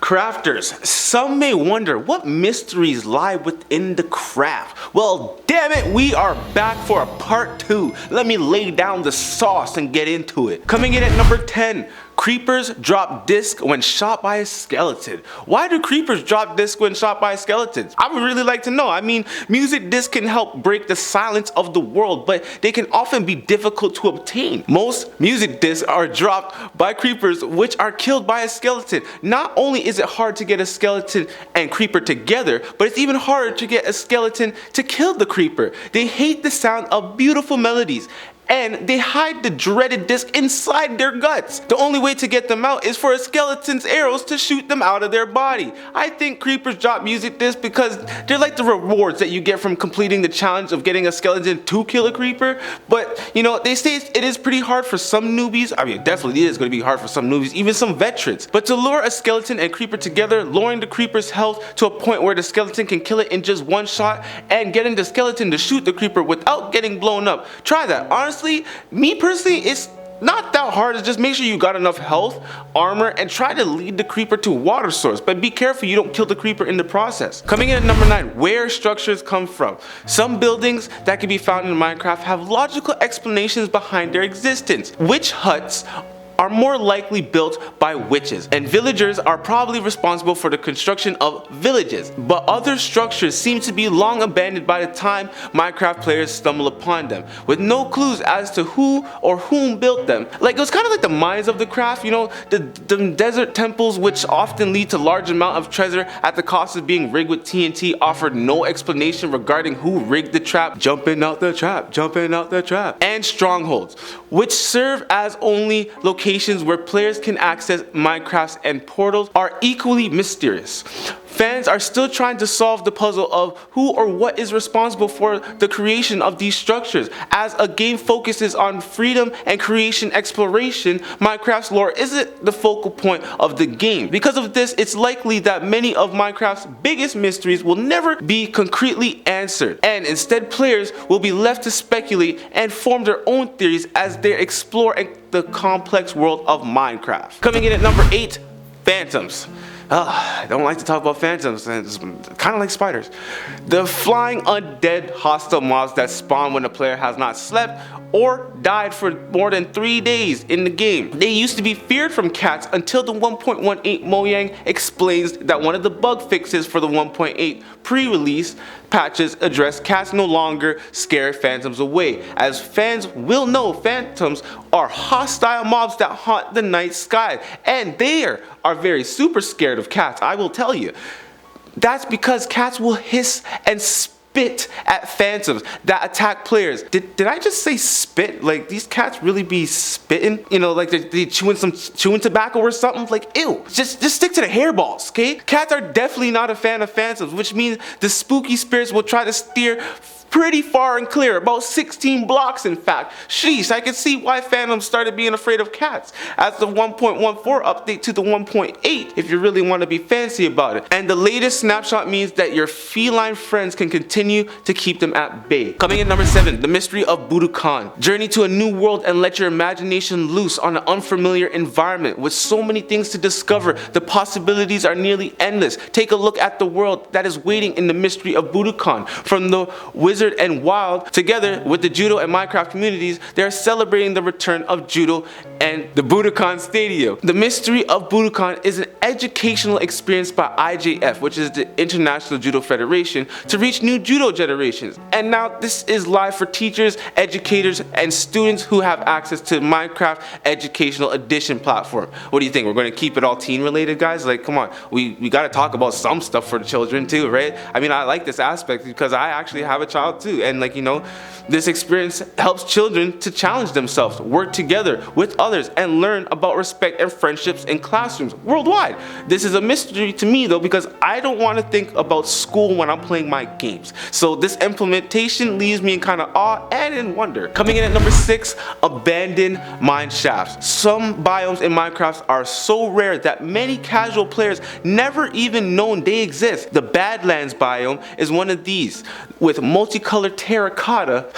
Crafters, some may wonder what mysteries lie within the craft. Well, damn it, we are back for a part 2. Let me lay down the sauce and get into it. Coming in at number 10. Creepers drop disc when shot by a skeleton. Why do creepers drop disc when shot by skeletons? I would really like to know. I mean, music discs can help break the silence of the world, but they can often be difficult to obtain. Most music discs are dropped by creepers which are killed by a skeleton. Not only is it hard to get a skeleton and creeper together, but it's even harder to get a skeleton to kill the creeper. They hate the sound of beautiful melodies, and they hide the dreaded disc inside their guts. The only way to get them out is for a skeleton's arrows to shoot them out of their body. I think creepers drop music discs because they're like the rewards that you get from completing the challenge of getting a skeleton to kill a creeper. But you know, they say it is pretty hard for some newbies. I mean, definitely it is going to be hard for some newbies, even some veterans. But to lure a skeleton and creeper together, lowering the creeper's health to a point where the skeleton can kill it in just one shot, and getting the skeleton to shoot the creeper without getting blown up. Try that. Honestly, me personally, it's not that hard. It's just make sure you got enough health, armor, and try to lead the creeper to a water source. But be careful you don't kill the creeper in the process. Coming in at number 9, where structures come from. Some buildings that can be found in Minecraft have logical explanations behind their existence. Witch huts are more likely built by witches, and villagers are probably responsible for the construction of villages. But other structures seem to be long abandoned by the time Minecraft players stumble upon them, with no clues as to who or whom built them. Like, it was kind of like the mines of the craft, you know, the desert temples, which often lead to large amount of treasure at the cost of being rigged with TNT, offered no explanation regarding who rigged the trap, jumping out the trap, and strongholds, which serve as only locations where players can access Minecraft's and portals, are equally mysterious. Fans are still trying to solve the puzzle of who or what is responsible for the creation of these structures. As a game focuses on freedom and creation exploration, Minecraft's lore isn't the focal point of the game. Because of this, it's likely that many of Minecraft's biggest mysteries will never be concretely answered, and instead players will be left to speculate and form their own theories as they explore the complex world of Minecraft. Coming in at number 8, phantoms. I don't like to talk about phantoms, and it's kind of like spiders. The flying undead hostile mobs that spawn when a player has not slept or died for more than 3 days in the game. They used to be feared from cats until the 1.18 Mojang explains that one of the bug fixes for the 1.8 pre-release patches address cats no longer scare phantoms away. As fans will know, phantoms are hostile mobs that haunt the night sky, and they are very super scared of cats, I will tell you. That's because cats will hiss and spit at phantoms that attack players. Did I just say spit? Like, these cats really be spitting? You know, like they chewing tobacco or something? Like, ew. Just stick to the hairballs, okay? Cats are definitely not a fan of phantoms, which means the spooky spirits will try to steer pretty far and clear, about 16 blocks in fact. Sheesh, I can see why phantoms started being afraid of cats as the 1.14 update to the 1.8 if you really want to be fancy about it. And the latest snapshot means that your feline friends can continue to keep them at bay. Coming in number 7, the Mystery of Budokan. Journey to a new world and let your imagination loose on an unfamiliar environment. With so many things to discover, the possibilities are nearly endless. Take a look at the world that is waiting in the Mystery of Budokan. From the Wizard and Wild, together with the Judo and Minecraft communities, they are celebrating the return of Judo and the Budokan Stadium. The Mystery of Budokan is an educational experience by IJF, which is the International Judo Federation, to reach new Judo generations. And now this is live for teachers, educators, and students who have access to Minecraft Educational Edition platform. What do you think? We're going to keep it all teen related, guys? Like, come on, we got to talk about some stuff for the children too, right? I mean, I like this aspect because I actually have a child too, and like, you know, this experience helps children to challenge themselves, work together with others, and learn about respect and friendships in classrooms worldwide. This is a mystery to me though, because I don't want to think about school when I'm playing my games. So this implementation leaves me in kind of awe and in wonder. Coming in at number 6, abandoned mine shafts. Some biomes in Minecraft are so rare that many casual players never even known they exist. The Badlands biome is one of these, with multicolored terracotta,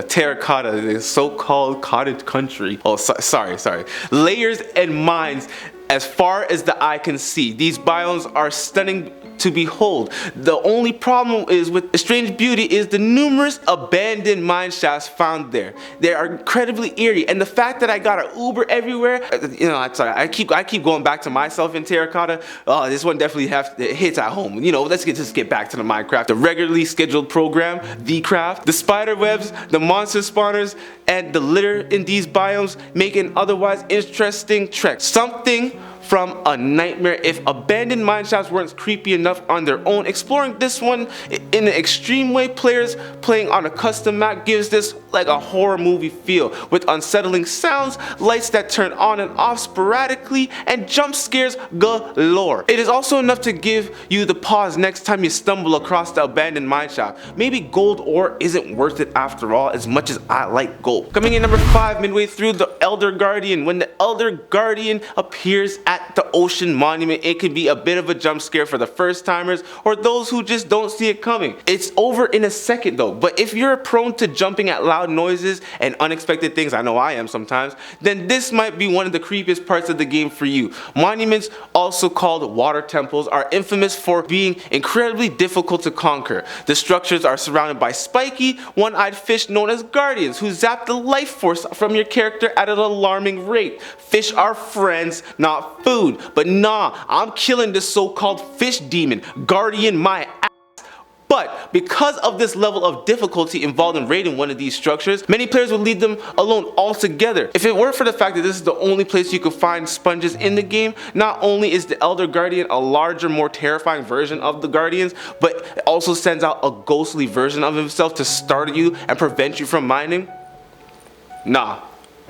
terracotta, the so-called cottage country, oh sorry, layers and mines as far as the eye can see. These biomes are stunning to behold. The only problem is with strange beauty is the numerous abandoned mineshafts found there. They are incredibly eerie, and the fact that I got an Uber everywhere, you know, I keep going back to myself in Terracotta. Oh, this one definitely hits at home. You know, let's just get back to the Minecraft, the regularly scheduled program, the craft, the spider webs, the monster spawners, and the litter in these biomes make an otherwise interesting trek. Something from a nightmare. If abandoned mineshafts weren't creepy enough on their own, exploring this one in an extreme way, players playing on a custom map gives this like a horror movie feel, with unsettling sounds, lights that turn on and off sporadically, and jump scares galore. It is also enough to give you the pause next time you stumble across the abandoned mineshaft. Maybe gold ore isn't worth it after all, as much as I like gold. Coming in number 5, midway through, the Elder Guardian. When the Elder Guardian appears at the ocean monument, it can be a bit of a jump scare for the first timers or those who just don't see it coming. It's over in a second though, but if you're prone to jumping at loud noises and unexpected things, I know I am sometimes, then this might be one of the creepiest parts of the game for you. Monuments, also called water temples, are infamous for being incredibly difficult to conquer. The structures are surrounded by spiky, one-eyed fish known as guardians, who zap the life force from your character at an alarming rate. Fish are friends, not food. But nah, I'm killing this so-called fish demon, guardian my ass. But because of this level of difficulty involved in raiding one of these structures, many players will leave them alone altogether. If it weren't for the fact that this is the only place you could find sponges in the game, not only is the Elder Guardian a larger, more terrifying version of the Guardians, but it also sends out a ghostly version of himself to startle you and prevent you from mining. Nah.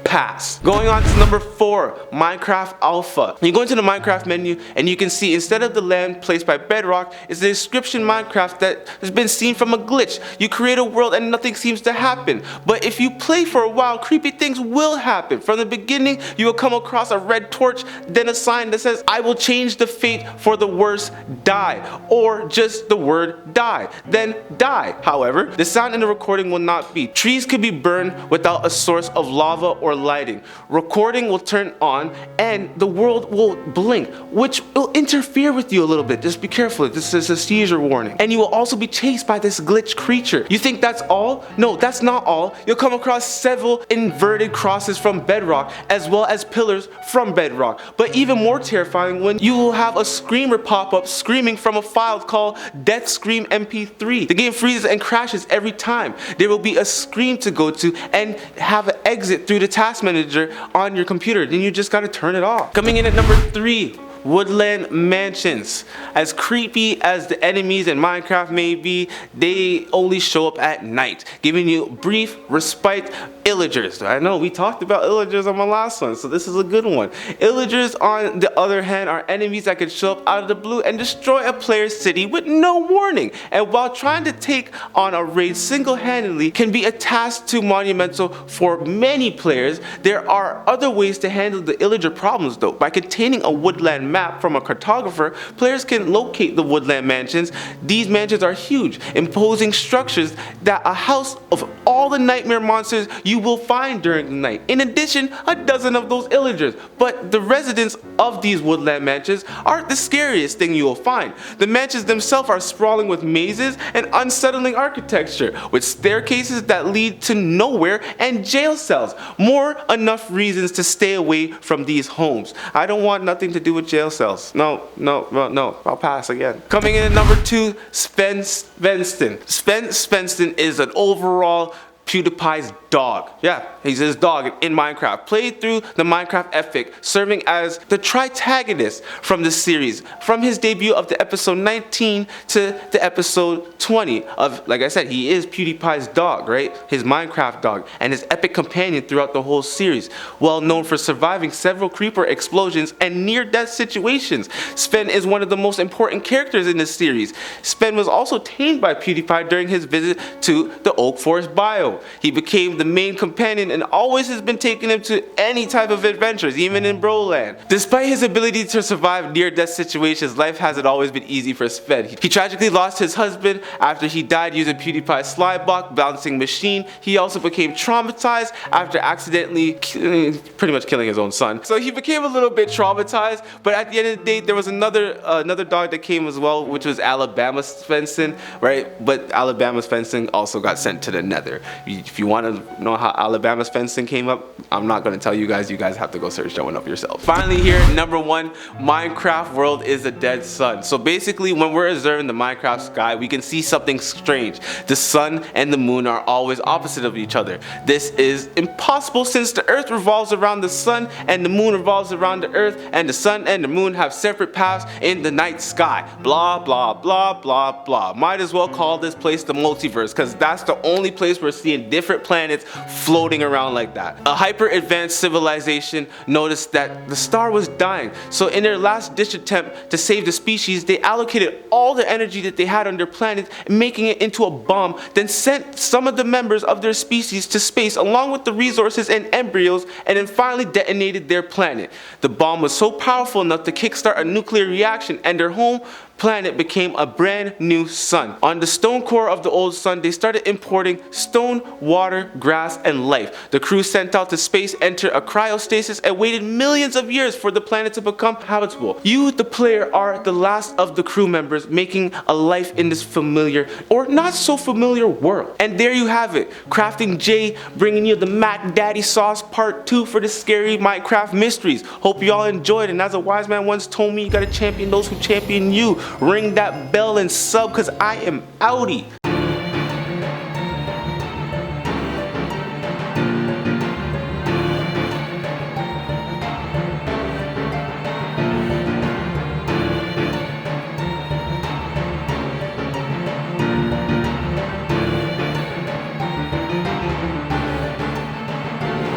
Pass. Going on to number 4, Minecraft Alpha. You go into the Minecraft menu and you can see instead of the land placed by bedrock is the inscription Minecraft that has been seen from a glitch. You create a world and nothing seems to happen. But if you play for a while, creepy things will happen. From the beginning, you will come across a red torch, then a sign that says, "I will change the fate for the worst, die," or just the word die, then die. However, the sound in the recording will not be. Trees could be burned without a source of lava or lighting. Recording will turn on and the world will blink, which will interfere with you a little bit. Just be careful, this is a seizure warning. And you will also be chased by this glitch creature. You think that's all? No, that's not all. You'll come across several inverted crosses from bedrock as well as pillars from bedrock. But even more terrifying when you will have a screamer pop up screaming from a file called Death Scream MP3. The game freezes and crashes every time. There will be a screen to go to and have an exit through the task manager on your computer. Then you just gotta turn it off. Coming in at number 3, Woodlands Mansions. As creepy as the enemies in Minecraft may be, they only show up at night, giving you brief respite. Illagers. I know we talked about illagers on my last one, so this is a good one. Illagers, on the other hand, are enemies that can show up out of the blue and destroy a player's city with no warning. And while trying to take on a raid single-handedly can be a task too monumental for many players, there are other ways to handle the illager problems though. By containing a woodland map from a cartographer, players can locate the woodland mansions. These mansions are huge, imposing structures that a house of all the nightmare monsters you will find during the night. In addition, a dozen of those illagers. But the residents of these woodland mansions aren't the scariest thing you will find. The mansions themselves are sprawling with mazes and unsettling architecture, with staircases that lead to nowhere and jail cells. Enough reasons to stay away from these homes. I don't want nothing to do with jail cells. No, I'll pass again. Coming in at number 2, Sven Svensson. Sven Svensson is an overall PewDiePie's dog. Yeah, he's his dog in Minecraft. Played through the Minecraft epic, serving as the tritagonist from the series, from his debut of the episode 19 to the episode 20 of, like I said, he is PewDiePie's dog, right? His Minecraft dog, and his epic companion throughout the whole series. Well known for surviving several creeper explosions and near-death situations, Sven is one of the most important characters in this series. Sven was also tamed by PewDiePie during his visit to the Oak Forest biome. He became the the main companion and always has been taking him to any type of adventures, even in Broland. Despite his ability to survive near-death situations, life hasn't always been easy for Sven. He tragically lost his husband after he died using PewDiePie's slide block bouncing machine. He also became traumatized after accidentally pretty much killing his own son. So he became a little bit traumatized, but at the end of the day, there was another dog that came as well, which was Alabama Svensson, right? But Alabama Svensson also got sent to the nether. If you want to know how Alabama Svensson came up, I'm not going to tell you guys have to go search that one up yourself. Finally here, number 1, Minecraft world is a dead sun. So basically, when we're observing the Minecraft sky, we can see something strange. The sun and the moon are always opposite of each other. This is impossible since the earth revolves around the sun and the moon revolves around the earth, and the sun and the moon have separate paths in the night sky. Blah blah blah blah blah. Might as well call this place the multiverse, because that's the only place we're seeing different planets floating around like that. A hyper advanced civilization noticed that the star was dying, so in their last ditch attempt to save the species, they allocated all the energy that they had on their planet, making it into a bomb, then sent some of the members of their species to space along with the resources and embryos, and then finally detonated their planet. The bomb was so powerful enough to kickstart a nuclear reaction, and their home planet became a brand new sun. On the stone core of the old sun, they started importing stone, water, grass, and life. The crew sent out to space entered a cryostasis and waited millions of years for the planet to become habitable. You, the player, are the last of the crew members making a life in this familiar or not so familiar world. And there you have it, Crafting J bringing you the Mac Daddy Sauce Part 2 for the scary Minecraft mysteries. Hope you all enjoyed, and as a wise man once told me, you gotta champion those who champion you. Ring that bell and sub, cause I am outie.